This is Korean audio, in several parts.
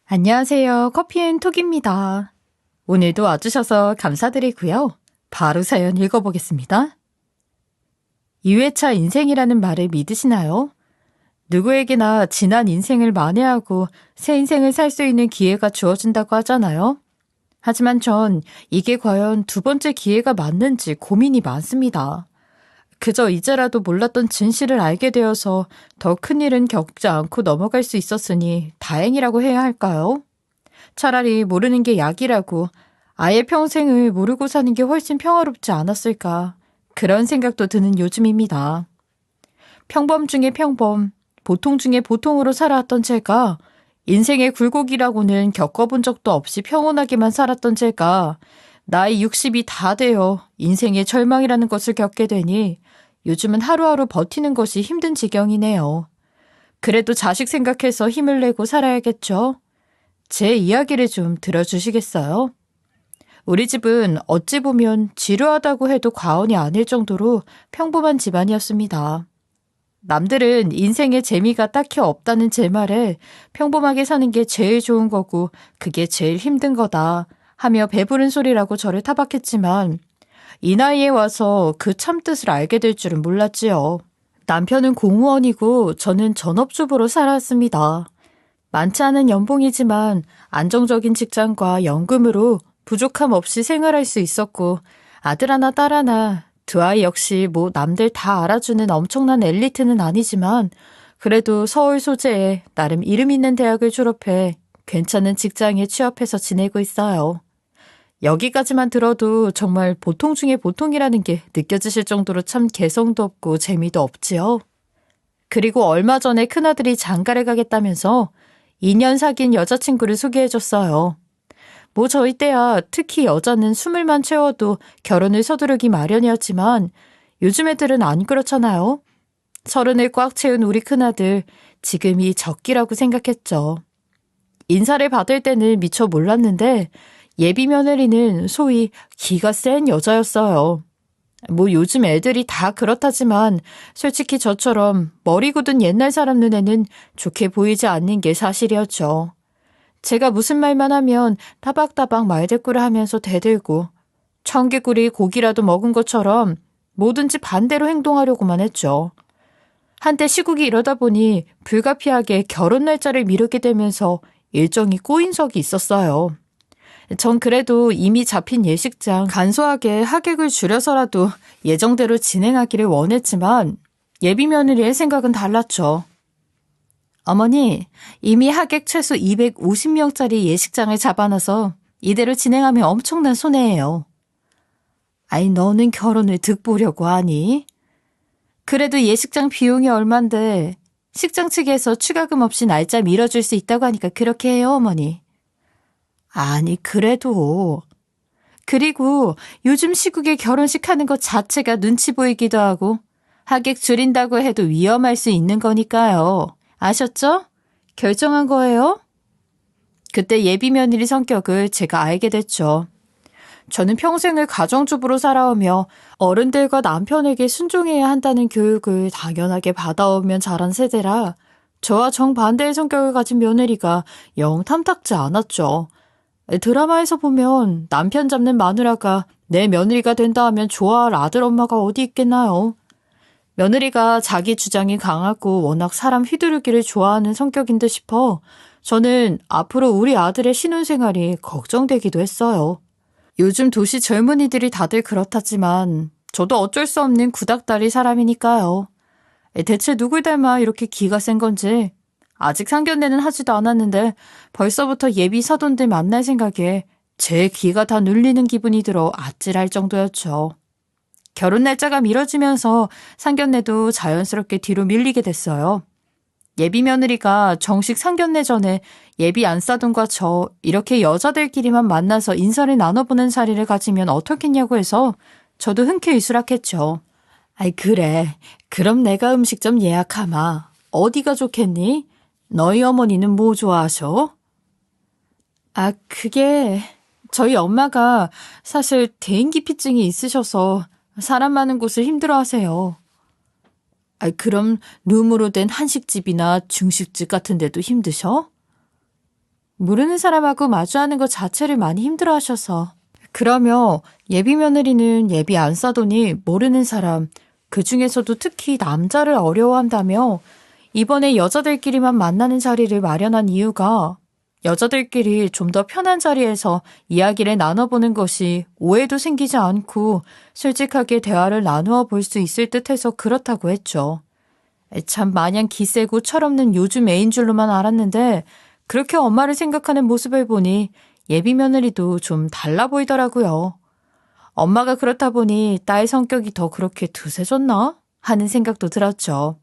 안녕하세요. 커피앤톡입니다. 오늘도 와주셔서 감사드리고요. 바로 사연 읽어보겠습니다. 2회차 인생이라는 말을 믿으시나요? 누구에게나 지난 인생을 만회하고 새 인생을 살 수 있는 기회가 주어진다고 하잖아요. 하지만 전 이게 과연 두 번째 기회가 맞는지 고민이 많습니다. 그저 이제라도 몰랐던 진실을 알게 되어서 더 큰일은 겪지 않고 넘어갈 수 있었으니 다행이라고 해야 할까요? 차라리 모르는 게 약이라고 아예 평생을 모르고 사는 게 훨씬 평화롭지 않았을까 그런 생각도 드는 요즘입니다. 평범 중에 평범, 보통 중에 보통으로 살아왔던 제가 인생의 굴곡이라고는 겪어본 적도 없이 평온하게만 살았던 제가 나이 60이 다 되어 인생의 절망이라는 것을 겪게 되니 요즘은 하루하루 버티는 것이 힘든 지경이네요. 그래도 자식 생각해서 힘을 내고 살아야겠죠? 제 이야기를 좀 들어주시겠어요? 우리 집은 어찌 보면 지루하다고 해도 과언이 아닐 정도로 평범한 집안이었습니다. 남들은 인생에 재미가 딱히 없다는 제 말에 평범하게 사는 게 제일 좋은 거고 그게 제일 힘든 거다 하며 배부른 소리라고 저를 타박했지만 이 나이에 와서 그 참뜻을 알게 될 줄은 몰랐지요. 남편은 공무원이고 저는 전업주부로 살았습니다. 많지 않은 연봉이지만 안정적인 직장과 연금으로 부족함 없이 생활할 수 있었고 아들 하나 딸 하나 두 아이 역시 뭐 남들 다 알아주는 엄청난 엘리트는 아니지만 그래도 서울 소재에 나름 이름 있는 대학을 졸업해 괜찮은 직장에 취업해서 지내고 있어요. 여기까지만 들어도 정말 보통 중에 보통이라는 게 느껴지실 정도로 참 개성도 없고 재미도 없지요. 그리고 얼마 전에 큰아들이 장가를 가겠다면서 2년 사귄 여자친구를 소개해줬어요. 뭐 저희 때야 특히 여자는 20만 채워도 결혼을 서두르기 마련이었지만 요즘 애들은 안 그렇잖아요. 30을 꽉 채운 우리 큰아들 지금이 적기라고 생각했죠. 인사를 받을 때는 미처 몰랐는데 예비 며느리는 소위 기가 센 여자였어요. 뭐 요즘 애들이 다 그렇다지만 솔직히 저처럼 머리 굳은 옛날 사람 눈에는 좋게 보이지 않는 게 사실이었죠. 제가 무슨 말만 하면 따박따박 말대꾸를 하면서 대들고 청개구리 고기라도 먹은 것처럼 뭐든지 반대로 행동하려고만 했죠. 한때 시국이 이러다 보니 불가피하게 결혼 날짜를 미루게 되면서 일정이 꼬인 적이 있었어요. 전 그래도 이미 잡힌 예식장 간소하게 하객을 줄여서라도 예정대로 진행하기를 원했지만 예비 며느리의 생각은 달랐죠. 어머니, 이미 하객 최소 250명짜리 예식장을 잡아놔서 이대로 진행하면 엄청난 손해예요. 아니, 너는 결혼을 득보려고 하니? 그래도 예식장 비용이 얼만데 식장 측에서 추가금 없이 날짜 밀어줄 수 있다고 하니까 그렇게 해요, 어머니. 아니, 그래도. 그리고 요즘 시국에 결혼식 하는 것 자체가 눈치 보이기도 하고 하객 줄인다고 해도 위험할 수 있는 거니까요. 아셨죠? 결정한 거예요? 그때 예비 며느리 성격을 제가 알게 됐죠. 저는 평생을 가정주부로 살아오며 어른들과 남편에게 순종해야 한다는 교육을 당연하게 받아오면 자란 세대라 저와 정반대의 성격을 가진 며느리가 영 탐탁지 않았죠. 드라마에서 보면 남편 잡는 마누라가 내 며느리가 된다 하면 좋아할 아들 엄마가 어디 있겠나요? 며느리가 자기 주장이 강하고 워낙 사람 휘두르기를 좋아하는 성격인 듯 싶어 저는 앞으로 우리 아들의 신혼생활이 걱정되기도 했어요. 요즘 도시 젊은이들이 다들 그렇다지만 저도 어쩔 수 없는 구닥다리 사람이니까요. 대체 누굴 닮아 이렇게 기가 센 건지 아직 상견례는 하지도 않았는데 벌써부터 예비 사돈들 만날 생각에 제 귀가 다 눌리는 기분이 들어 아찔할 정도였죠. 결혼 날짜가 미뤄지면서 상견례도 자연스럽게 뒤로 밀리게 됐어요. 예비 며느리가 정식 상견례 전에 예비 안사돈과 저 이렇게 여자들끼리만 만나서 인사를 나눠보는 자리를 가지면 어떻겠냐고 해서 저도 흔쾌히 수락했죠. 아이 그래, 그럼 내가 음식점 예약하마. 어디가 좋겠니? 너희 어머니는 뭐 좋아하셔? 아, 그게 저희 엄마가 사실 대인기피증이 있으셔서 사람 많은 곳을 힘들어하세요. 아, 그럼 룸으로 된 한식집이나 중식집 같은 데도 힘드셔? 모르는 사람하고 마주하는 것 자체를 많이 힘들어하셔서. 그러며 예비 며느리는 예비 안 싸더니 모르는 사람, 그 중에서도 특히 남자를 어려워한다며 이번에 여자들끼리만 만나는 자리를 마련한 이유가 여자들끼리 좀 더 편한 자리에서 이야기를 나눠보는 것이 오해도 생기지 않고 솔직하게 대화를 나누어 볼 수 있을 듯해서 그렇다고 했죠. 참 마냥 기세고 철없는 요즘 애인 줄로만 알았는데 그렇게 엄마를 생각하는 모습을 보니 예비 며느리도 좀 달라 보이더라고요. 엄마가 그렇다 보니 딸 성격이 더 그렇게 드세졌나 하는 생각도 들었죠.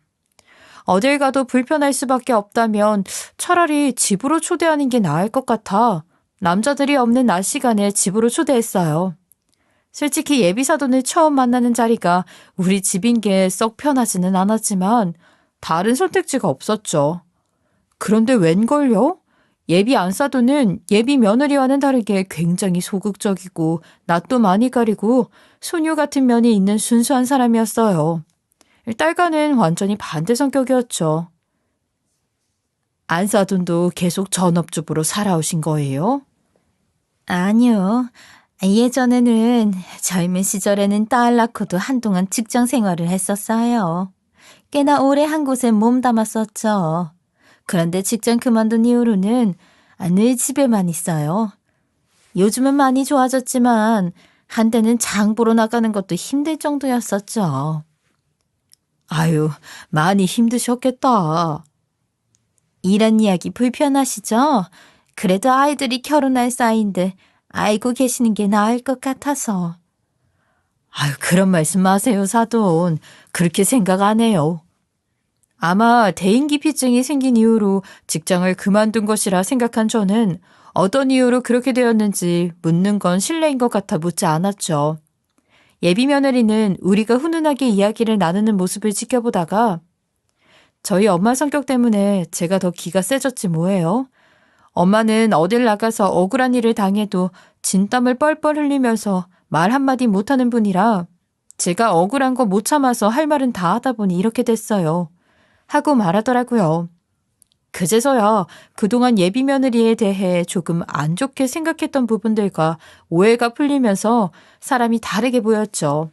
어딜 가도 불편할 수밖에 없다면 차라리 집으로 초대하는 게 나을 것 같아 남자들이 없는 낮 시간에 집으로 초대했어요. 솔직히 예비사돈을 처음 만나는 자리가 우리 집인 게 썩 편하지는 않았지만 다른 선택지가 없었죠. 그런데 웬걸요? 예비 안사돈은 예비 며느리와는 다르게 굉장히 소극적이고 낯도 많이 가리고 소녀 같은 면이 있는 순수한 사람이었어요. 딸과는 완전히 반대 성격이었죠. 안사돈도 계속 전업주부로 살아오신 거예요? 아니요. 예전에는 젊은 시절에는 딸 낳고도 한동안 직장 생활을 했었어요. 꽤나 오래 한 곳에 몸담았었죠. 그런데 직장 그만둔 이후로는 늘 집에만 있어요. 요즘은 많이 좋아졌지만 한때는 장 보러 나가는 것도 힘들 정도였었죠. 아유, 많이 힘드셨겠다. 이런 이야기 불편하시죠? 그래도 아이들이 결혼할 사이인데 알고 계시는 게 나을 것 같아서. 아유, 그런 말씀 마세요, 사돈. 그렇게 생각 안 해요. 아마 대인기피증이 생긴 이후로 직장을 그만둔 것이라 생각한 저는 어떤 이유로 그렇게 되었는지 묻는 건 실례인 것 같아 묻지 않았죠. 예비 며느리는 우리가 훈훈하게 이야기를 나누는 모습을 지켜보다가 저희 엄마 성격 때문에 제가 더 기가 세졌지 뭐예요. 엄마는 어딜 나가서 억울한 일을 당해도 진땀을 뻘뻘 흘리면서 말 한마디 못하는 분이라 제가 억울한 거 못 참아서 할 말은 다 하다 보니 이렇게 됐어요. 하고 말하더라고요. 그제서야 그동안 예비 며느리에 대해 조금 안 좋게 생각했던 부분들과 오해가 풀리면서 사람이 다르게 보였죠.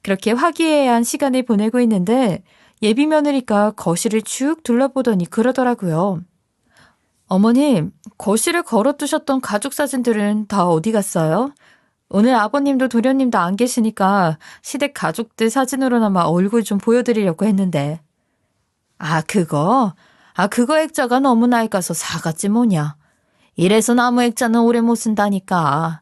그렇게 화기애애한 시간을 보내고 있는데 예비 며느리가 거실을 쭉 둘러보더니 그러더라고요. 어머님, 거실에 걸어두셨던 가족 사진들은 다 어디 갔어요? 오늘 아버님도 도련님도 안 계시니까 시댁 가족들 사진으로나마 얼굴 좀 보여드리려고 했는데. 그거 액자가 너무 낡아서 사갔지 뭐냐. 이래서 나무 액자는 오래 못 쓴다니까.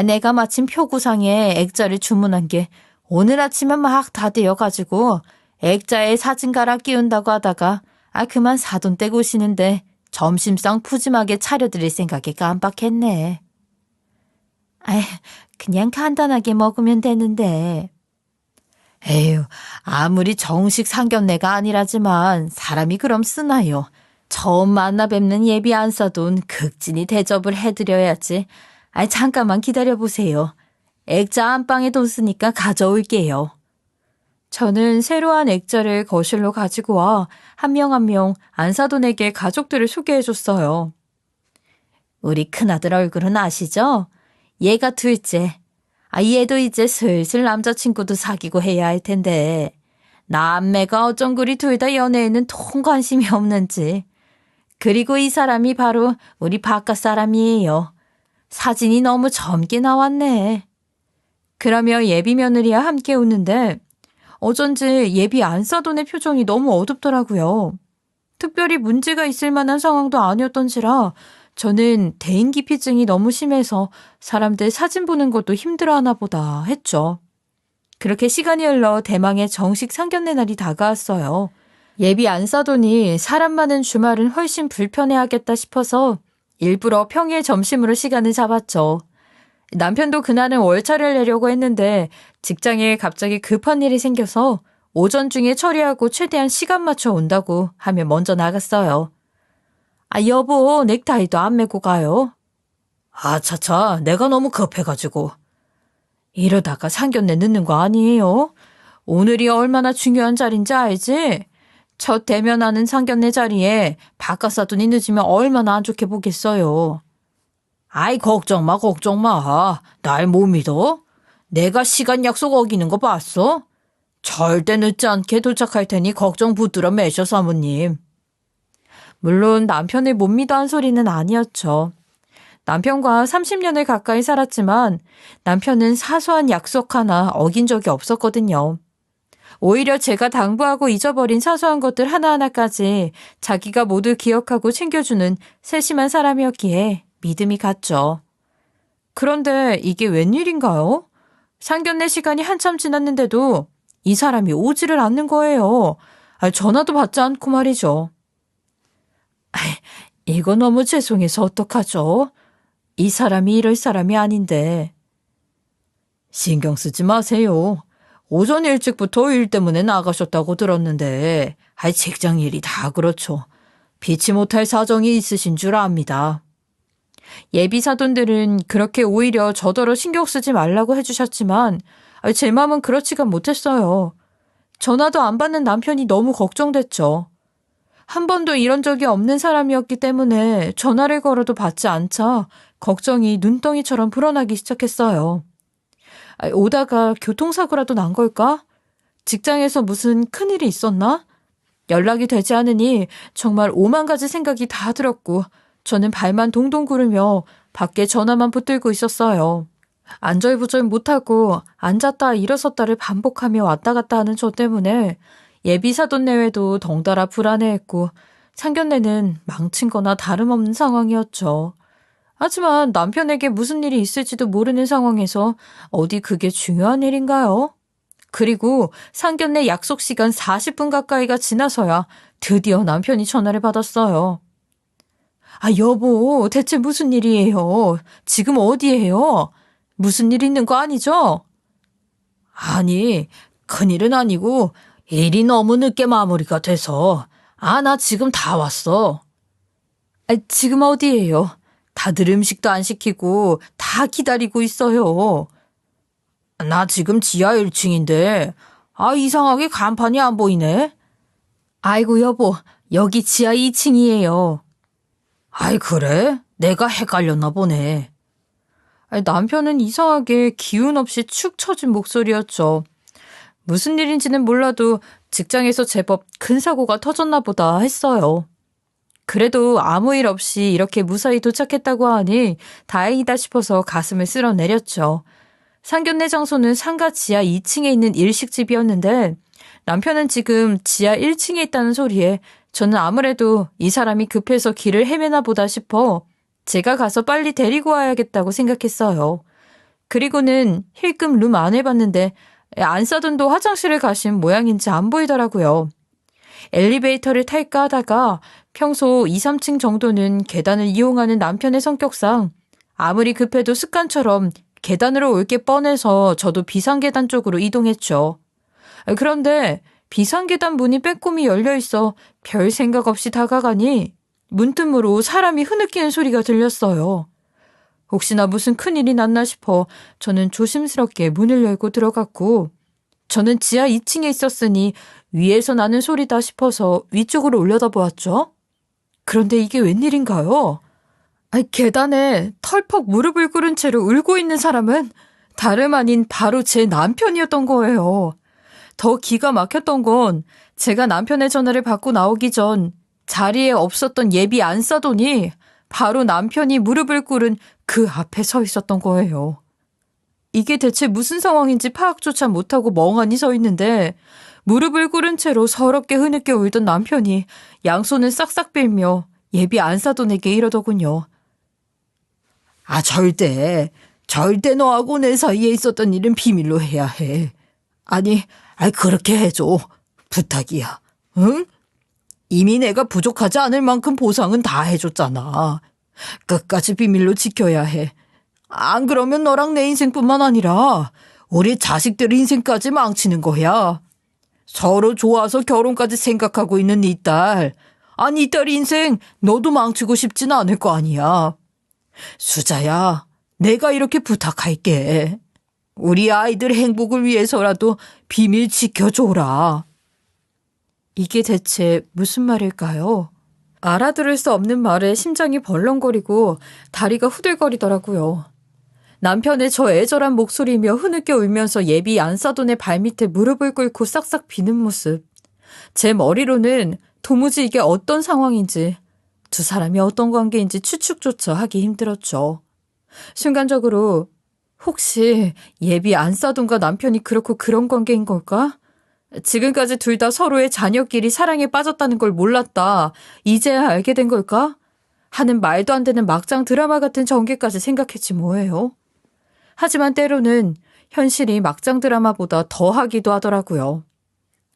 내가 마침 표구상에 액자를 주문한 게 오늘 아침에 막 다 되어가지고 액자에 사진 갈아 끼운다고 하다가 그만 사돈 떼고 오시는데 점심상 푸짐하게 차려드릴 생각에 깜빡했네. 그냥 간단하게 먹으면 되는데. 에휴, 아무리 정식 상견례가 아니라지만 사람이 그럼 쓰나요. 처음 만나 뵙는 예비 안사돈 극진히 대접을 해드려야지. 잠깐만 기다려보세요. 액자 안방에 돈 쓰니까 가져올게요. 저는 새로운 액자를 거실로 가지고 와 한 명 한 명 안사돈에게 가족들을 소개해줬어요. 우리 큰아들 얼굴은 아시죠? 얘가 둘째. 얘도 이제 슬슬 남자친구도 사귀고 해야 할 텐데 남매가 어쩜 그리 둘 다 연애에는 통 관심이 없는지. 그리고 이 사람이 바로 우리 바깥 사람이에요. 사진이 너무 젊게 나왔네. 그러며 예비 며느리와 함께 웃는데 어쩐지 예비 안사돈의 표정이 너무 어둡더라고요. 특별히 문제가 있을 만한 상황도 아니었던지라 저는 대인기피증이 너무 심해서 사람들 사진 보는 것도 힘들어하나 보다 했죠. 그렇게 시간이 흘러 대망의 정식 상견례 날이 다가왔어요. 예비 안사돈이 사람 많은 주말은 훨씬 불편해하겠다 싶어서 일부러 평일 점심으로 시간을 잡았죠. 남편도 그날은 월차를 내려고 했는데 직장에 갑자기 급한 일이 생겨서 오전 중에 처리하고 최대한 시간 맞춰 온다고 하며 먼저 나갔어요. 여보, 넥타이도 안 메고 가요. 차차, 내가 너무 급해가지고. 이러다가 상견례 늦는 거 아니에요? 오늘이 얼마나 중요한 자리인지 알지? 첫 대면하는 상견례 자리에 바깥 사돈이 늦으면 얼마나 안 좋게 보겠어요. 아이, 걱정 마, 걱정 마. 날 못 믿어? 내가 시간 약속 어기는 거 봤어? 절대 늦지 않게 도착할 테니 걱정 붙들어 매셔, 사모님. 물론 남편을 못 믿어 한 소리는 아니었죠. 남편과 30년을 가까이 살았지만 남편은 사소한 약속 하나 어긴 적이 없었거든요. 오히려 제가 당부하고 잊어버린 사소한 것들 하나하나까지 자기가 모두 기억하고 챙겨주는 세심한 사람이었기에 믿음이 갔죠. 그런데 이게 웬일인가요? 상견례 시간이 한참 지났는데도 이 사람이 오지를 않는 거예요. 전화도 받지 않고 말이죠. 이거 너무 죄송해서 어떡하죠? 이 사람이 이럴 사람이 아닌데. 신경 쓰지 마세요. 오전 일찍부터 일 때문에 나가셨다고 들었는데 직장 일이 다 그렇죠. 피치 못할 사정이 있으신 줄 압니다. 예비 사돈들은 그렇게 오히려 저더러 신경 쓰지 말라고 해주셨지만 제 마음은 그렇지가 못했어요. 전화도 안 받는 남편이 너무 걱정됐죠. 한 번도 이런 적이 없는 사람이었기 때문에 전화를 걸어도 받지 않자 걱정이 눈덩이처럼 불어나기 시작했어요. 오다가 교통사고라도 난 걸까? 직장에서 무슨 큰일이 있었나? 연락이 되지 않으니 정말 오만 가지 생각이 다 들었고 저는 발만 동동 구르며 밖에 전화만 붙들고 있었어요. 안절부절 못하고 앉았다 일어섰다를 반복하며 왔다 갔다 하는 저 때문에 예비 사돈 내외도 덩달아 불안해했고 상견례는 망친 거나 다름없는 상황이었죠. 하지만 남편에게 무슨 일이 있을지도 모르는 상황에서 어디 그게 중요한 일인가요? 그리고 상견례 약속 시간 40분 가까이가 지나서야 드디어 남편이 전화를 받았어요. 여보, 대체 무슨 일이에요? 지금 어디예요? 무슨 일 있는 거 아니죠? 아니, 큰일은 아니고 일이 너무 늦게 마무리가 돼서 나 지금 다 왔어. 지금 어디예요? 다들 음식도 안 시키고 다 기다리고 있어요. 나 지금 지하 1층인데 이상하게 간판이 안 보이네. 아이고 여보, 여기 지하 2층이에요. 그래? 내가 헷갈렸나 보네. 남편은 이상하게 기운 없이 축 처진 목소리였죠. 무슨 일인지는 몰라도 직장에서 제법 큰 사고가 터졌나 보다 했어요. 그래도 아무 일 없이 이렇게 무사히 도착했다고 하니 다행이다 싶어서 가슴을 쓸어내렸죠. 상견례 장소는 상가 지하 2층에 있는 일식집이었는데 남편은 지금 지하 1층에 있다는 소리에 저는 아무래도 이 사람이 급해서 길을 헤매나 보다 싶어 제가 가서 빨리 데리고 와야겠다고 생각했어요. 그리고는 힐끔 룸 안을 봤는데 안사돈도 화장실을 가신 모양인지 안 보이더라고요. 엘리베이터를 탈까 하다가 평소 2, 3층 정도는 계단을 이용하는 남편의 성격상 아무리 급해도 습관처럼 계단으로 올 게 뻔해서 저도 비상계단 쪽으로 이동했죠. 그런데 비상계단 문이 빼꼼히 열려있어 별 생각 없이 다가가니 문틈으로 사람이 흐느끼는 소리가 들렸어요. 혹시나 무슨 큰일이 났나 싶어 저는 조심스럽게 문을 열고 들어갔고 저는 지하 2층에 있었으니 위에서 나는 소리다 싶어서 위쪽으로 올려다보았죠. 그런데 이게 웬일인가요? 계단에 털퍽 무릎을 꿇은 채로 울고 있는 사람은 다름 아닌 바로 제 남편이었던 거예요. 더 기가 막혔던 건 제가 남편의 전화를 받고 나오기 전 자리에 없었던 예비 안사돈이 바로 남편이 무릎을 꿇은 그 앞에 서 있었던 거예요. 이게 대체 무슨 상황인지 파악조차 못하고 멍하니 서 있는데 무릎을 꿇은 채로 서럽게 흐느껴 울던 남편이 양손을 싹싹 빌며 예비 안사돈에게 이러더군요. 절대 너하고 내 사이에 있었던 일은 비밀로 해야 해. 그렇게 해줘. 부탁이야. 응? 이미 내가 부족하지 않을 만큼 보상은 다 해줬잖아. 끝까지 비밀로 지켜야 해. 안 그러면 너랑 내 인생뿐만 아니라 우리 자식들 인생까지 망치는 거야. 서로 좋아서 결혼까지 생각하고 있는 네 딸. 이 딸 인생 너도 망치고 싶진 않을 거 아니야. 수자야, 내가 이렇게 부탁할게. 우리 아이들 행복을 위해서라도 비밀 지켜줘라. 이게 대체 무슨 말일까요? 알아들을 수 없는 말에 심장이 벌렁거리고 다리가 후들거리더라고요. 남편의 저 애절한 목소리며 흐느껴 울면서 예비 안사돈의 발밑에 무릎을 꿇고 싹싹 비는 모습. 제 머리로는 도무지 이게 어떤 상황인지, 두 사람이 어떤 관계인지 추측조차 하기 힘들었죠. 순간적으로 혹시 예비 안사돈과 남편이 그렇고 그런 관계인 걸까? 지금까지 둘 다 서로의 자녀끼리 사랑에 빠졌다는 걸 몰랐다. 이제야 알게 된 걸까? 하는 말도 안 되는 막장 드라마 같은 전개까지 생각했지 뭐예요. 하지만 때로는 현실이 막장 드라마보다 더하기도 하더라고요.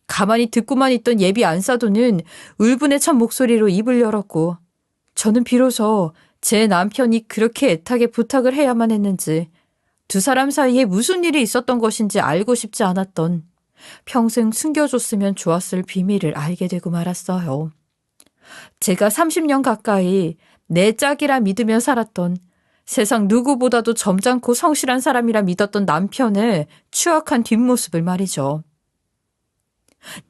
가만히 듣고만 있던 예비 안사도는 울분에 찬 목소리로 입을 열었고, 저는 비로소 제 남편이 그렇게 애타게 부탁을 해야만 했는지, 두 사람 사이에 무슨 일이 있었던 것인지 알고 싶지 않았던, 평생 숨겨줬으면 좋았을 비밀을 알게 되고 말았어요. 제가 30년 가까이 내 짝이라 믿으며 살았던, 세상 누구보다도 점잖고 성실한 사람이라 믿었던 남편의 추악한 뒷모습을 말이죠.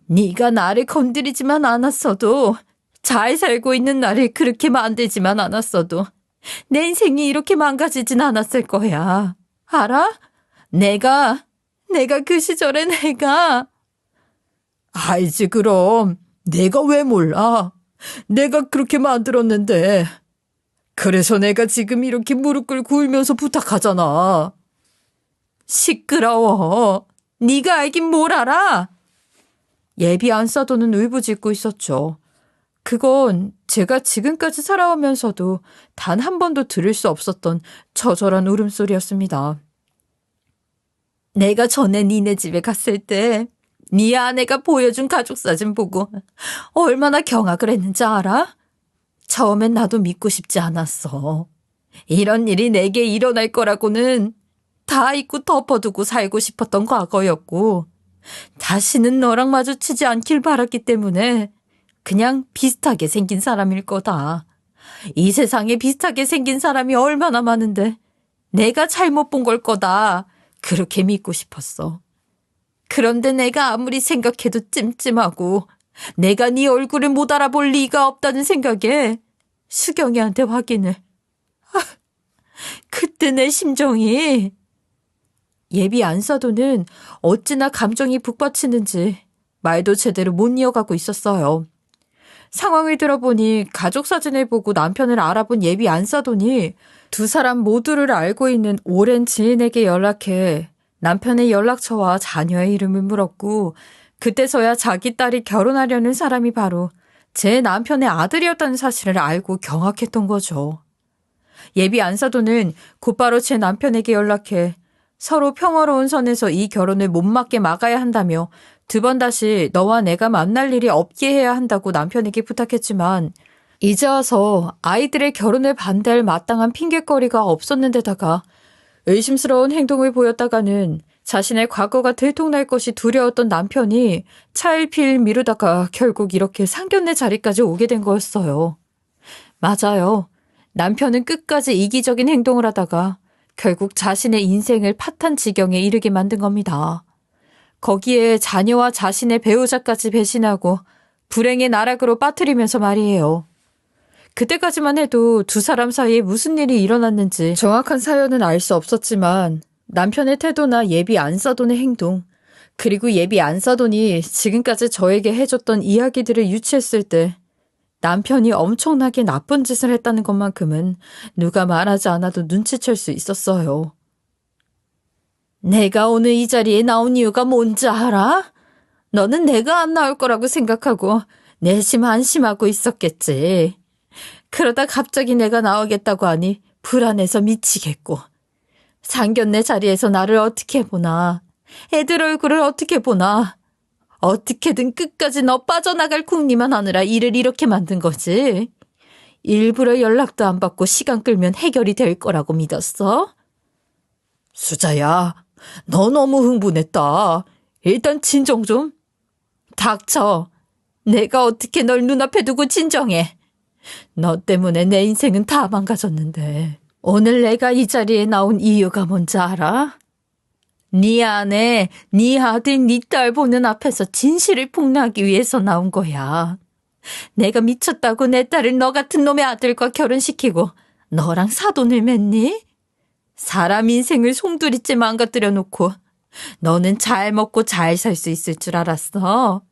네가 나를 건드리지만 않았어도, 잘 살고 있는 나를 그렇게 만들지만 않았어도 내 인생이 이렇게 망가지진 않았을 거야. 알아? 내가 그 시절에 내가. 알지 그럼. 내가 왜 몰라. 내가 그렇게 만들었는데. 그래서 내가 지금 이렇게 무릎 꿇고 울면서 부탁하잖아. 시끄러워. 네가 알긴 뭘 알아? 예비 안사도는 울부짖고 있었죠. 그건 제가 지금까지 살아오면서도 단 한 번도 들을 수 없었던 처절한 울음소리였습니다. 내가 전에 니네 집에 갔을 때 네 아내가 보여준 가족사진 보고 얼마나 경악을 했는지 알아? 처음엔 나도 믿고 싶지 않았어. 이런 일이 내게 일어날 거라고는 다 잊고 덮어두고 살고 싶었던 과거였고, 다시는 너랑 마주치지 않길 바랐기 때문에 그냥 비슷하게 생긴 사람일 거다. 이 세상에 비슷하게 생긴 사람이 얼마나 많은데 내가 잘못 본 걸 거다. 그렇게 믿고 싶었어. 그런데 내가 아무리 생각해도 찜찜하고 내가 네 얼굴을 못 알아볼 리가 없다는 생각에 수경이한테 확인을. 그때 내 심정이. 예비 안사도는 어찌나 감정이 북받치는지 말도 제대로 못 이어가고 있었어요. 상황을 들어보니 가족 사진을 보고 남편을 알아본 예비 안사돈이 두 사람 모두를 알고 있는 오랜 지인에게 연락해 남편의 연락처와 자녀의 이름을 물었고, 그때서야 자기 딸이 결혼하려는 사람이 바로 제 남편의 아들이었다는 사실을 알고 경악했던 거죠. 예비 안사돈은 곧바로 제 남편에게 연락해 서로 평화로운 선에서 이 결혼을 못 막게 막아야 한다며 두 번 다시 너와 내가 만날 일이 없게 해야 한다고 남편에게 부탁했지만, 이제 와서 아이들의 결혼을 반대할 마땅한 핑곗거리가 없었는데다가 의심스러운 행동을 보였다가는 자신의 과거가 들통날 것이 두려웠던 남편이 차일피일 미루다가 결국 이렇게 상견례 자리까지 오게 된 거였어요. 맞아요. 남편은 끝까지 이기적인 행동을 하다가 결국 자신의 인생을 파탄 지경에 이르게 만든 겁니다. 거기에 자녀와 자신의 배우자까지 배신하고 불행의 나락으로 빠뜨리면서 말이에요. 그때까지만 해도 두 사람 사이에 무슨 일이 일어났는지 정확한 사연은 알 수 없었지만, 남편의 태도나 예비 안사돈의 행동, 그리고 예비 안사돈이 지금까지 저에게 해줬던 이야기들을 유추했을 때 남편이 엄청나게 나쁜 짓을 했다는 것만큼은 누가 말하지 않아도 눈치챌 수 있었어요. 내가 오늘 이 자리에 나온 이유가 뭔지 알아? 너는 내가 안 나올 거라고 생각하고 내심 안심하고 있었겠지. 그러다 갑자기 내가 나오겠다고 하니 불안해서 미치겠고, 상견례 자리에서 나를 어떻게 보나, 애들 얼굴을 어떻게 보나, 어떻게든 끝까지 너 빠져나갈 궁리만 하느라 일을 이렇게 만든 거지. 일부러 연락도 안 받고 시간 끌면 해결이 될 거라고 믿었어? 수자야, 너 너무 흥분했다. 일단 진정 좀. 닥쳐. 내가 어떻게 널 눈앞에 두고 진정해. 너 때문에 내 인생은 다 망가졌는데 오늘 내가 이 자리에 나온 이유가 뭔지 알아? 네 아내, 네 아들, 네 딸 보는 앞에서 진실을 폭로하기 위해서 나온 거야. 내가 미쳤다고 내 딸을 너 같은 놈의 아들과 결혼시키고 너랑 사돈을 맺니? 사람 인생을 송두리째 망가뜨려 놓고 너는 잘 먹고 잘 살 수 있을 줄 알았어.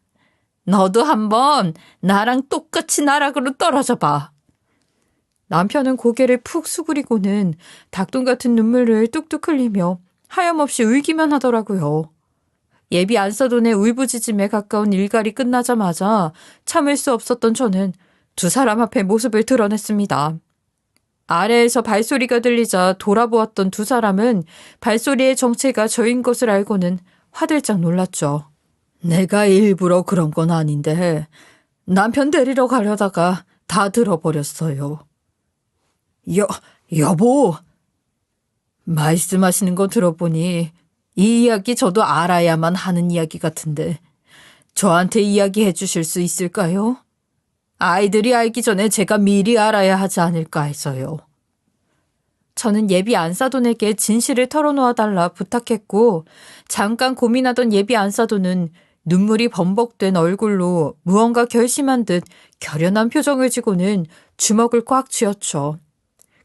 너도 한번 나랑 똑같이 나락으로 떨어져 봐. 남편은 고개를 푹 수그리고는 닭똥 같은 눈물을 뚝뚝 흘리며 하염없이 울기만 하더라고요. 예비 안사돈의 울부짖음에 가까운 일갈이 끝나자마자 참을 수 없었던 저는 두 사람 앞에 모습을 드러냈습니다. 아래에서 발소리가 들리자 돌아보았던 두 사람은 발소리의 정체가 저인 것을 알고는 화들짝 놀랐죠. 내가 일부러 그런 건 아닌데 남편 데리러 가려다가 다 들어버렸어요. 여보! 말씀하시는 거 들어보니 이 이야기 저도 알아야만 하는 이야기 같은데 저한테 이야기해 주실 수 있을까요? 아이들이 알기 전에 제가 미리 알아야 하지 않을까 해서요. 저는 예비 안사돈에게 진실을 털어놓아 달라 부탁했고 잠깐 고민하던 예비 안사돈은 눈물이 범벅된 얼굴로 무언가 결심한 듯 결연한 표정을 지고는 주먹을 꽉 쥐었죠.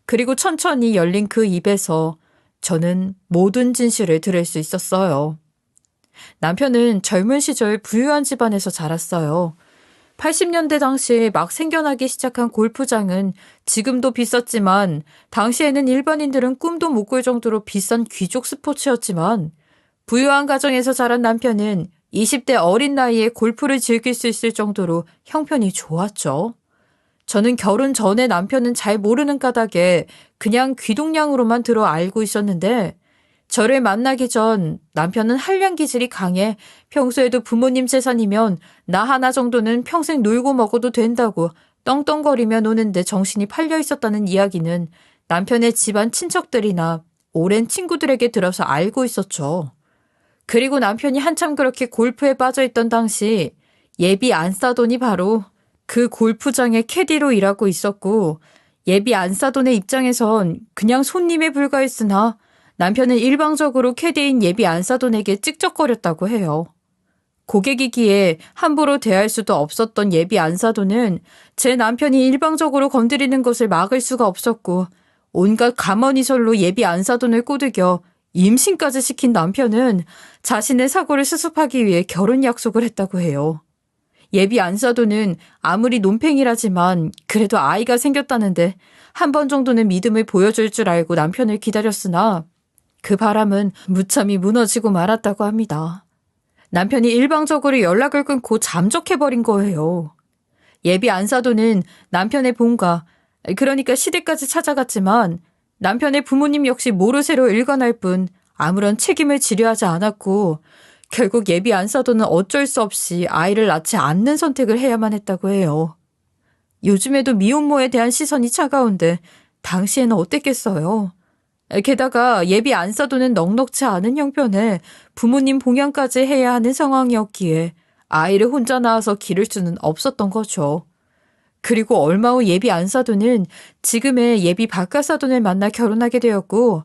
그리고 천천히 열린 그 입에서 저는 모든 진실을 들을 수 있었어요. 남편은 젊은 시절 부유한 집안에서 자랐어요. 80년대 당시 막 생겨나기 시작한 골프장은 지금도 비쌌지만 당시에는 일반인들은 꿈도 못 꿀 정도로 비싼 귀족 스포츠였지만 부유한 가정에서 자란 남편은 20대 어린 나이에 골프를 즐길 수 있을 정도로 형편이 좋았죠. 저는 결혼 전에 남편은 잘 모르는 까닭에 그냥 귀동냥으로만 들어 알고 있었는데 저를 만나기 전 남편은 한량 기질이 강해 평소에도 부모님 재산이면 나 하나 정도는 평생 놀고 먹어도 된다고 떵떵거리며 노는데 정신이 팔려 있었다는 이야기는 남편의 집안 친척들이나 오랜 친구들에게 들어서 알고 있었죠. 그리고 남편이 한참 그렇게 골프에 빠져있던 당시 예비 안사돈이 바로 그 골프장의 캐디로 일하고 있었고 예비 안사돈의 입장에선 그냥 손님에 불과했으나 남편은 일방적으로 캐디인 예비 안사돈에게 찍적거렸다고 해요. 고객이기에 함부로 대할 수도 없었던 예비 안사돈은 제 남편이 일방적으로 건드리는 것을 막을 수가 없었고 온갖 가머니설로 예비 안사돈을 꼬드겨 임신까지 시킨 남편은 자신의 사고를 수습하기 위해 결혼 약속을 했다고 해요. 예비 안사돈은 아무리 논팽이라지만 그래도 아이가 생겼다는데 한 번 정도는 믿음을 보여줄 줄 알고 남편을 기다렸으나 그 바람은 무참히 무너지고 말았다고 합니다. 남편이 일방적으로 연락을 끊고 잠적해버린 거예요. 예비 안사돈은 남편의 본가, 그러니까 시댁까지 찾아갔지만 남편의 부모님 역시 모르쇠로 일관할 뿐 아무런 책임을 지려 하지 않았고 결국 예비 안사돈은 어쩔 수 없이 아이를 낳지 않는 선택을 해야만 했다고 해요. 요즘에도 미혼모에 대한 시선이 차가운데 당시에는 어땠겠어요? 게다가 예비 안사돈은 넉넉치 않은 형편에 부모님 봉양까지 해야 하는 상황이었기에 아이를 혼자 낳아서 기를 수는 없었던 거죠. 그리고 얼마 후 예비 안사돈은 지금의 예비 박가사돈을 만나 결혼하게 되었고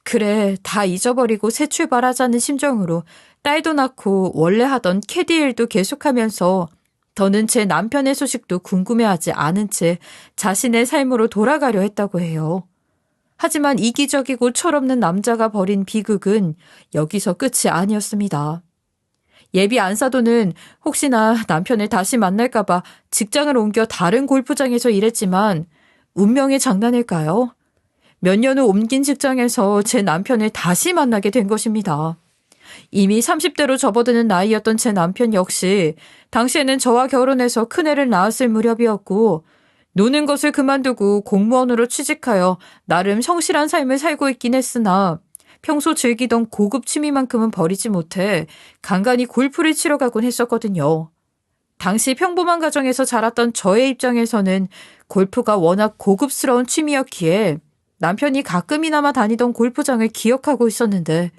그래 다 잊어버리고 새 출발하자는 심정으로 딸도 낳고 원래 하던 캐디 일도 계속하면서 더는 제 남편의 소식도 궁금해하지 않은 채 자신의 삶으로 돌아가려 했다고 해요. 하지만 이기적이고 철없는 남자가 벌인 비극은 여기서 끝이 아니었습니다. 예비 안사돈은 혹시나 남편을 다시 만날까봐 직장을 옮겨 다른 골프장에서 일했지만 운명의 장난일까요? 몇 년 후 옮긴 직장에서 제 남편을 다시 만나게 된 것입니다. 이미 30대로 접어드는 나이였던 제 남편 역시 당시에는 저와 결혼해서 큰애를 낳았을 무렵이었고 노는 것을 그만두고 공무원으로 취직하여 나름 성실한 삶을 살고 있긴 했으나 평소 즐기던 고급 취미만큼은 버리지 못해 간간히 골프를 치러 가곤 했었거든요. 당시 평범한 가정에서 자랐던 저의 입장에서는 골프가 워낙 고급스러운 취미였기에 남편이 가끔이나마 다니던 골프장을 기억하고 있었는데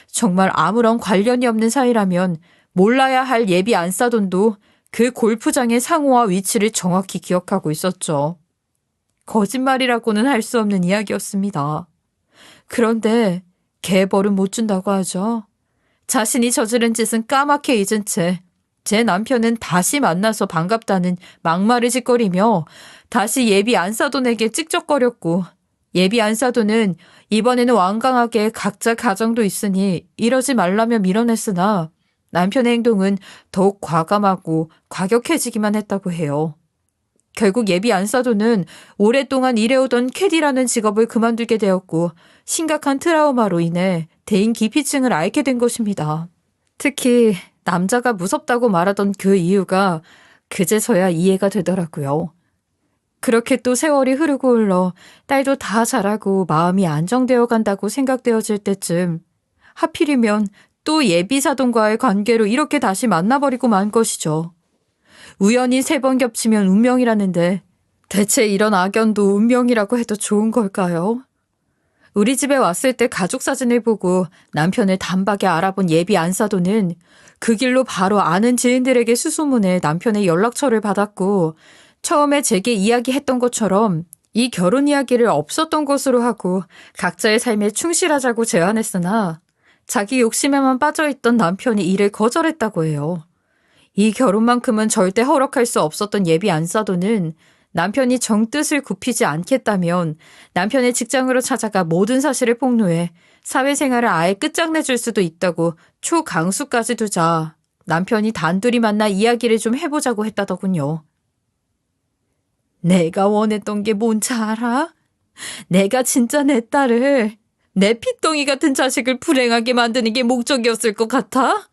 정말 아무런 관련이 없는 사이라면 몰라야 할 예비 안사돈도 그 골프장의 상호와 위치를 정확히 기억하고 있었죠. 거짓말이라고는 할 수 없는 이야기였습니다. 그런데 개벌은 못 준다고 하죠. 자신이 저지른 짓은 까맣게 잊은 채 제 남편은 다시 만나서 반갑다는 막말을 짓거리며 다시 예비 안사돈에게 찍적거렸고, 예비 안사돈은 이번에는 완강하게 각자 가정도 있으니 이러지 말라며 밀어냈으나 남편의 행동은 더욱 과감하고 과격해지기만 했다고 해요. 결국 예비 안사돈은 오랫동안 일해오던 캐디라는 직업을 그만두게 되었고 심각한 트라우마로 인해 대인 기피증을 앓게 된 것입니다. 특히 남자가 무섭다고 말하던 그 이유가 그제서야 이해가 되더라고요. 그렇게 또 세월이 흐르고 흘러 딸도 다 자라고 마음이 안정되어 간다고 생각되어질 때쯤 하필이면 또 예비사돈과의 관계로 이렇게 다시 만나버리고 만 것이죠. 우연히 3번 겹치면 운명이라는데 대체 이런 악연도 운명이라고 해도 좋은 걸까요? 우리 집에 왔을 때 가족 사진을 보고 남편을 단박에 알아본 예비 안사돈은 그 길로 바로 아는 지인들에게 수소문해 남편의 연락처를 받았고, 처음에 제게 이야기했던 것처럼 이 결혼 이야기를 없었던 것으로 하고 각자의 삶에 충실하자고 제안했으나 자기 욕심에만 빠져있던 남편이 이를 거절했다고 해요. 이 결혼만큼은 절대 허락할 수 없었던 예비 안사돈은 남편이 정뜻을 굽히지 않겠다면 남편의 직장으로 찾아가 모든 사실을 폭로해 사회생활을 아예 끝장내줄 수도 있다고 초강수까지 두자 남편이 단둘이 만나 이야기를 좀 해보자고 했다더군요. 내가 원했던 게 뭔지 알아? 내가 진짜 내 딸을, 내 핏덩이 같은 자식을 불행하게 만드는 게 목적이었을 것 같아?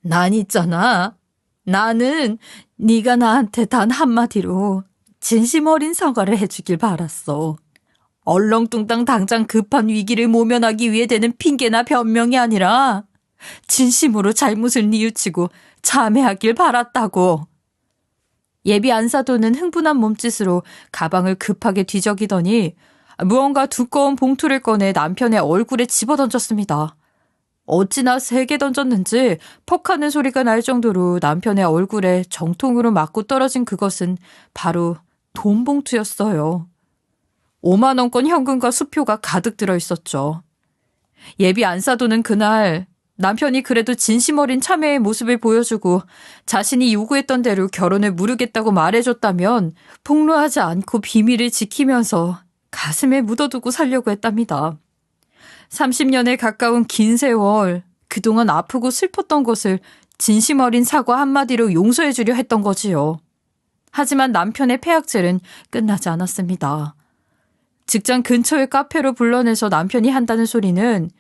난 있잖아. 나는 네가 나한테 단 한마디로 진심 어린 사과를 해주길 바랐어. 얼렁뚱땅 당장 급한 위기를 모면하기 위해 대는 핑계나 변명이 아니라 진심으로 잘못을 뉘우치고 참회하길 바랐다고. 예비 안사돈은 흥분한 몸짓으로 가방을 급하게 뒤적이더니 무언가 두꺼운 봉투를 꺼내 남편의 얼굴에 집어던졌습니다. 어찌나 세게 던졌는지 퍽 하는 소리가 날 정도로 남편의 얼굴에 정통으로 맞고 떨어진 그것은 바로 돈 봉투였어요. 5만 원권 현금과 수표가 가득 들어있었죠. 예비 안사돈은 그날 남편이 그래도 진심 어린 참회의 모습을 보여주고 자신이 요구했던 대로 결혼을 무르겠다고 말해줬다면 폭로하지 않고 비밀을 지키면서 가슴에 묻어두고 살려고 했답니다. 30년에 가까운 긴 세월, 그동안 아프고 슬펐던 것을 진심 어린 사과 한마디로 용서해주려 했던 거지요. 하지만 남편의 폐악질은 끝나지 않았습니다. 직장 근처의 카페로 불러내서 남편이 한다는 소리는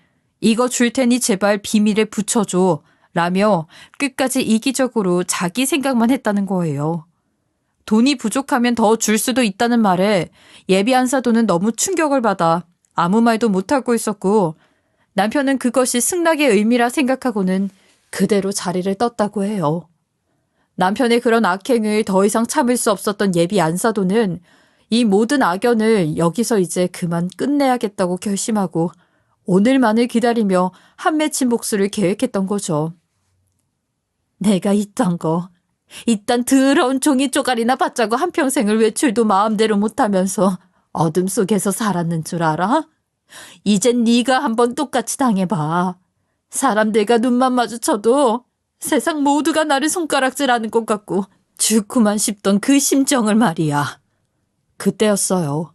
이거 줄 테니 제발 비밀에 붙여줘 라며 끝까지 이기적으로 자기 생각만 했다는 거예요. 돈이 부족하면 더 줄 수도 있다는 말에 예비 안사돈은 너무 충격을 받아 아무 말도 못하고 있었고, 남편은 그것이 승낙의 의미라 생각하고는 그대로 자리를 떴다고 해요. 남편의 그런 악행을 더 이상 참을 수 없었던 예비 안사돈은 이 모든 악연을 여기서 이제 그만 끝내야겠다고 결심하고 오늘만을 기다리며 한 맺힌 복수를 계획했던 거죠. 내가 이딴 더러운 종이 쪼가리나 받자고 한평생을 외출도 마음대로 못하면서 어둠 속에서 살았는 줄 알아? 이젠 네가 한번 똑같이 당해봐. 사람들과 눈만 마주쳐도 세상 모두가 나를 손가락질하는 것 같고 죽구만 싶던 그 심정을 말이야. 그때였어요.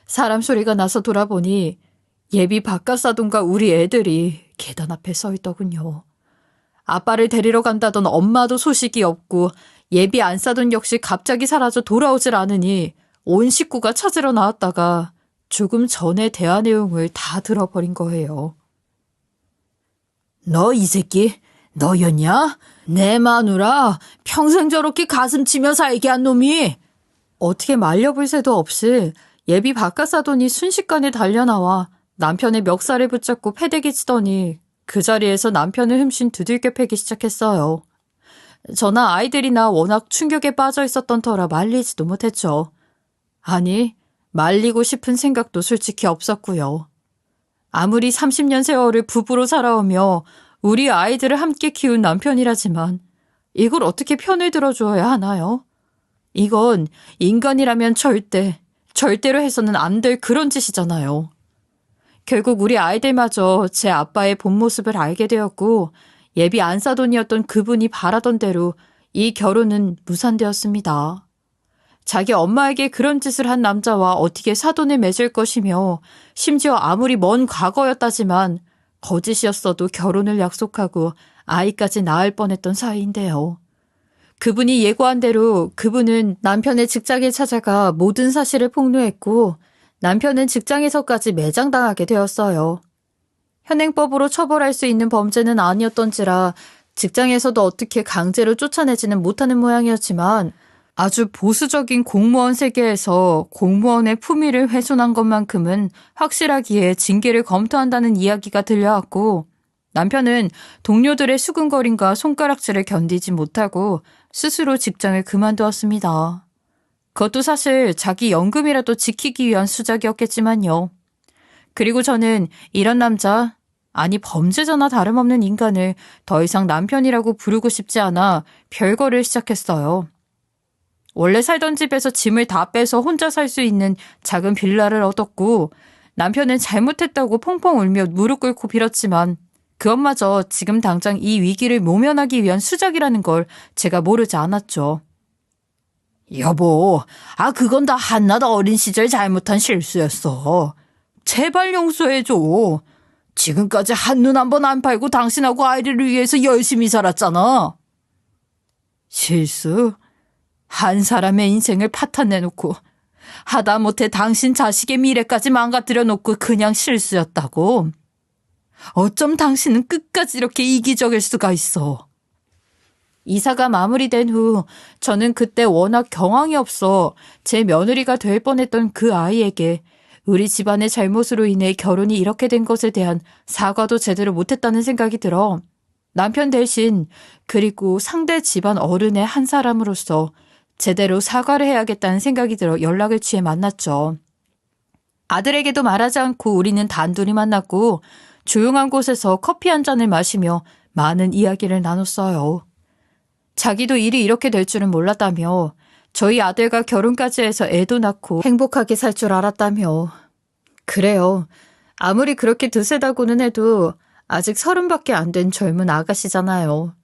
사람 소리가 나서 돌아보니 예비 바깥사돈과 우리 애들이 계단 앞에 서 있더군요. 아빠를 데리러 간다던 엄마도 소식이 없고 예비 안사돈 역시 갑자기 사라져 돌아오질 않으니 온 식구가 찾으러 나왔다가 조금 전에 대화 내용을 다 들어버린 거예요. 너 이 새끼 너였냐? 내 마누라 평생 저렇게 가슴 치며 살게 한 놈이. 어떻게 말려볼 새도 없이 예비 바깥사돈이 순식간에 달려나와 남편의 멱살을 붙잡고 패대기 치더니 그 자리에서 남편을 흠씬 두들겨 패기 시작했어요. 저나 아이들이나 워낙 충격에 빠져 있었던 터라 말리지도 못했죠. 아니, 말리고 싶은 생각도 솔직히 없었고요. 아무리 30년 세월을 부부로 살아오며 우리 아이들을 함께 키운 남편이라지만 이걸 어떻게 편을 들어주어야 하나요? 이건 인간이라면 절대로 해서는 안 될 그런 짓이잖아요. 결국 우리 아이들마저 제 아빠의 본 모습을 알게 되었고 예비 안사돈이었던 그분이 바라던 대로 이 결혼은 무산되었습니다. 자기 엄마에게 그런 짓을 한 남자와 어떻게 사돈을 맺을 것이며 심지어 아무리 먼 과거였다지만 거짓이었어도 결혼을 약속하고 아이까지 낳을 뻔했던 사이인데요. 그분이 예고한 대로 그분은 남편의 직장에 찾아가 모든 사실을 폭로했고 남편은 직장에서까지 매장당하게 되었어요. 현행법으로 처벌할 수 있는 범죄는 아니었던지라 직장에서도 어떻게 강제로 쫓아내지는 못하는 모양이었지만 아주 보수적인 공무원 세계에서 공무원의 품위를 훼손한 것만큼은 확실하기에 징계를 검토한다는 이야기가 들려왔고 남편은 동료들의 수근거림과 손가락질을 견디지 못하고 스스로 직장을 그만두었습니다. 그것도 사실 자기 연금이라도 지키기 위한 수작이었겠지만요. 그리고 저는 이런 남자, 아니 범죄자나 다름없는 인간을 더 이상 남편이라고 부르고 싶지 않아 별거를 시작했어요. 원래 살던 집에서 짐을 다 빼서 혼자 살 수 있는 작은 빌라를 얻었고 남편은 잘못했다고 펑펑 울며 무릎 꿇고 빌었지만 그것마저 지금 당장 이 위기를 모면하기 위한 수작이라는 걸 제가 모르지 않았죠. 여보, 그건 다 한낱 어린 시절 잘못한 실수였어. 제발 용서해줘. 지금까지 한눈 한 번 안 팔고 당신하고 아이를 위해서 열심히 살았잖아. 실수? 한 사람의 인생을 파탄내놓고 하다못해 당신 자식의 미래까지 망가뜨려 놓고 그냥 실수였다고? 어쩜 당신은 끝까지 이렇게 이기적일 수가 있어. 이사가 마무리된 후 저는 그때 워낙 경황이 없어 제 며느리가 될 뻔했던 그 아이에게 우리 집안의 잘못으로 인해 결혼이 이렇게 된 것에 대한 사과도 제대로 못했다는 생각이 들어 남편 대신 그리고 상대 집안 어른의 한 사람으로서 제대로 사과를 해야겠다는 생각이 들어 연락을 취해 만났죠. 아들에게도 말하지 않고 우리는 단둘이 만났고 조용한 곳에서 커피 한 잔을 마시며 많은 이야기를 나눴어요. 자기도 일이 이렇게 될 줄은 몰랐다며 저희 아들과 결혼까지 해서 애도 낳고 행복하게 살 줄 알았다며. 그래요. 아무리 그렇게 드세다고는 해도 아직 30밖에 안 된 젊은 아가씨잖아요.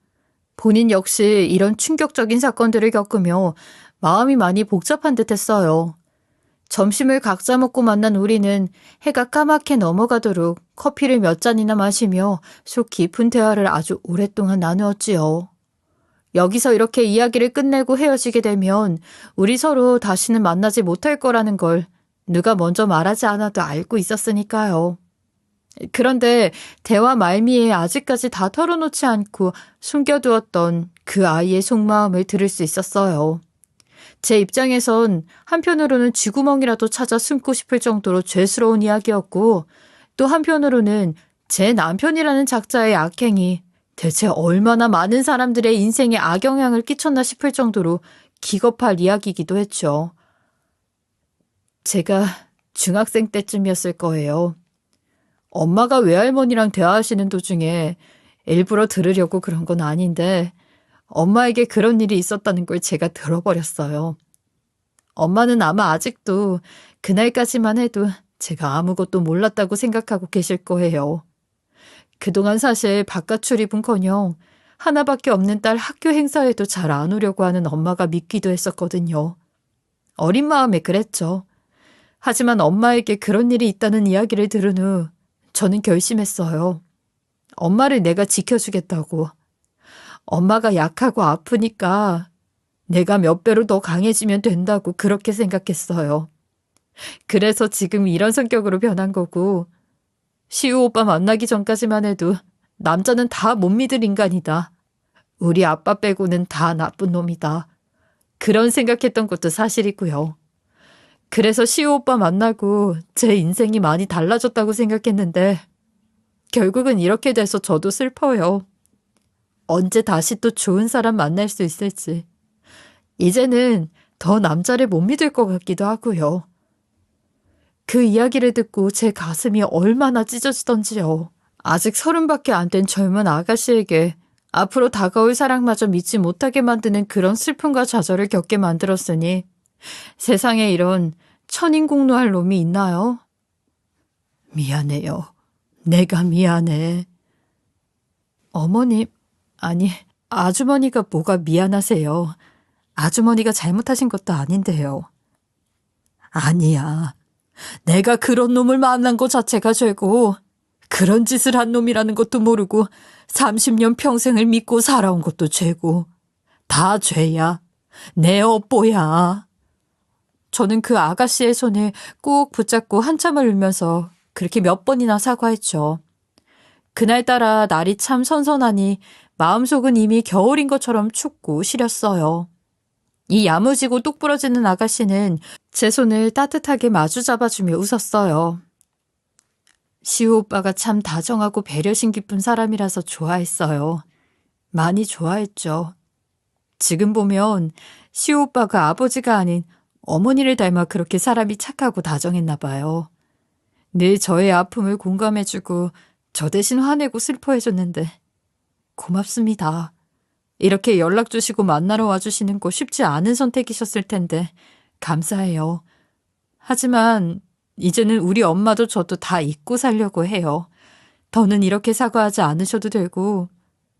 본인 역시 이런 충격적인 사건들을 겪으며 마음이 많이 복잡한 듯 했어요. 점심을 각자 먹고 만난 우리는 해가 까맣게 넘어가도록 커피를 몇 잔이나 마시며 속 깊은 대화를 아주 오랫동안 나누었지요. 여기서 이렇게 이야기를 끝내고 헤어지게 되면 우리 서로 다시는 만나지 못할 거라는 걸 누가 먼저 말하지 않아도 알고 있었으니까요. 그런데 대화 말미에 아직까지 다 털어놓지 않고 숨겨두었던 그 아이의 속마음을 들을 수 있었어요. 제 입장에선 한편으로는 쥐구멍이라도 찾아 숨고 싶을 정도로 죄스러운 이야기였고 또 한편으로는 제 남편이라는 작자의 악행이 대체 얼마나 많은 사람들의 인생에 악영향을 끼쳤나 싶을 정도로 기겁할 이야기이기도 했죠. 제가 중학생 때쯤이었을 거예요. 엄마가 외할머니랑 대화하시는 도중에 일부러 들으려고 그런 건 아닌데 엄마에게 그런 일이 있었다는 걸 제가 들어버렸어요. 엄마는 아마 아직도 그날까지만 해도 제가 아무것도 몰랐다고 생각하고 계실 거예요. 그동안 사실 바깥 출입은커녕 하나밖에 없는 딸 학교 행사에도 잘 안 오려고 하는 엄마가 믿기도 했었거든요. 어린 마음에 그랬죠. 하지만 엄마에게 그런 일이 있다는 이야기를 들은 후 저는 결심했어요. 엄마를 내가 지켜주겠다고. 엄마가 약하고 아프니까 내가 몇 배로 더 강해지면 된다고 그렇게 생각했어요. 그래서 지금 이런 성격으로 변한 거고 시우 오빠 만나기 전까지만 해도 남자는 다 못 믿을 인간이다. 우리 아빠 빼고는 다 나쁜 놈이다. 그런 생각했던 것도 사실이고요. 그래서 시우 오빠 만나고 제 인생이 많이 달라졌다고 생각했는데 결국은 이렇게 돼서 저도 슬퍼요. 언제 다시 또 좋은 사람 만날 수 있을지. 이제는 더 남자를 못 믿을 것 같기도 하고요. 그 이야기를 듣고 제 가슴이 얼마나 찢어지던지요. 아직 30밖에 안 된 젊은 아가씨에게 앞으로 다가올 사랑마저 믿지 못하게 만드는 그런 슬픔과 좌절을 겪게 만들었으니 세상에 이런 천인공노할 놈이 있나요? 미안해요. 내가 미안해. 어머님, 아니, 아주머니가 뭐가 미안하세요. 아주머니가 잘못하신 것도 아닌데요. 아니야. 내가 그런 놈을 만난 것 자체가 죄고, 그런 짓을 한 놈이라는 것도 모르고 30년 평생을 믿고 살아온 것도 죄고, 다 죄야. 내 업보야. 저는 그 아가씨의 손을 꼭 붙잡고 한참을 울면서 그렇게 몇 번이나 사과했죠. 그날따라 날이 참 선선하니 마음속은 이미 겨울인 것처럼 춥고 시렸어요. 이 야무지고 똑부러지는 아가씨는 제 손을 따뜻하게 마주 잡아주며 웃었어요. 시우 오빠가 참 다정하고 배려심 깊은 사람이라서 좋아했어요. 많이 좋아했죠. 지금 보면 시우 오빠가 아버지가 아닌 어머니를 닮아 그렇게 사람이 착하고 다정했나 봐요. 늘 저의 아픔을 공감해주고 저 대신 화내고 슬퍼해줬는데 고맙습니다. 이렇게 연락 주시고 만나러 와주시는 거 쉽지 않은 선택이셨을 텐데 감사해요. 하지만 이제는 우리 엄마도 저도 다 잊고 살려고 해요. 더는 이렇게 사과하지 않으셔도 되고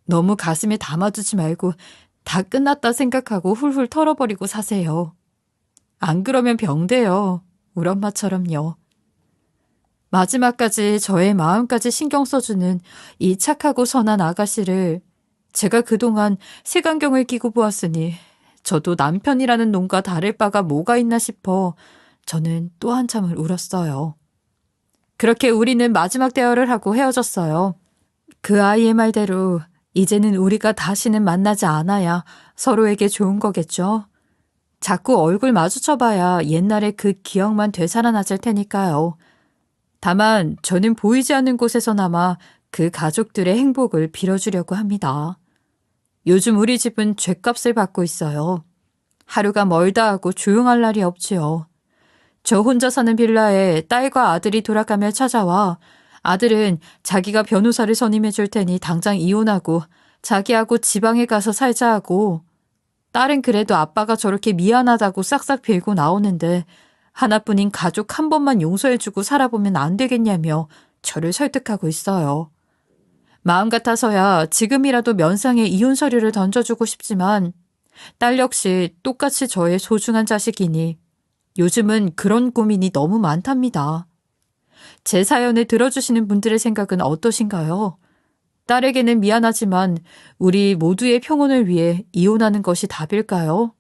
너무 가슴에 담아두지 말고 다 끝났다 생각하고 훌훌 털어버리고 사세요. 안 그러면 병돼요. 우리 엄마처럼요. 마지막까지 저의 마음까지 신경 써주는 이 착하고 선한 아가씨를 제가 그동안 색안경을 끼고 보았으니 저도 남편이라는 놈과 다를 바가 뭐가 있나 싶어 저는 또 한참을 울었어요. 그렇게 우리는 마지막 대화를 하고 헤어졌어요. 그 아이의 말대로 이제는 우리가 다시는 만나지 않아야 서로에게 좋은 거겠죠. 자꾸 얼굴 마주쳐봐야 옛날의 그 기억만 되살아났을 테니까요. 다만 저는 보이지 않는 곳에서나마 그 가족들의 행복을 빌어주려고 합니다. 요즘 우리 집은 죗값을 받고 있어요. 하루가 멀다 하고 조용할 날이 없지요. 저 혼자 사는 빌라에 딸과 아들이 돌아가며 찾아와 아들은 자기가 변호사를 선임해 줄 테니 당장 이혼하고 자기하고 지방에 가서 살자 하고, 딸은 그래도 아빠가 저렇게 미안하다고 싹싹 빌고 나오는데 하나뿐인 가족 한 번만 용서해주고 살아보면 안 되겠냐며 저를 설득하고 있어요. 마음 같아서야 지금이라도 면상에 이혼 서류를 던져주고 싶지만 딸 역시 똑같이 저의 소중한 자식이니 요즘은 그런 고민이 너무 많답니다. 제 사연을 들어주시는 분들의 생각은 어떠신가요? 딸에게는 미안하지만 우리 모두의 평온을 위해 이혼하는 것이 답일까요?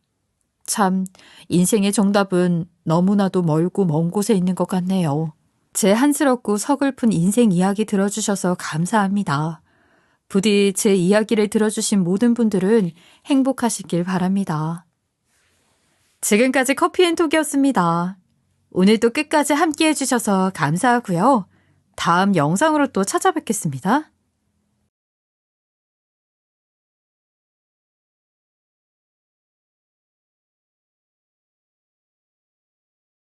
참, 인생의 정답은 너무나도 멀고 먼 곳에 있는 것 같네요. 제 한스럽고 서글픈 인생 이야기 들어주셔서 감사합니다. 부디 제 이야기를 들어주신 모든 분들은 행복하시길 바랍니다. 지금까지 커피앤톡이었습니다. 오늘도 끝까지 함께 해주셔서 감사하고요. 다음 영상으로 또 찾아뵙겠습니다.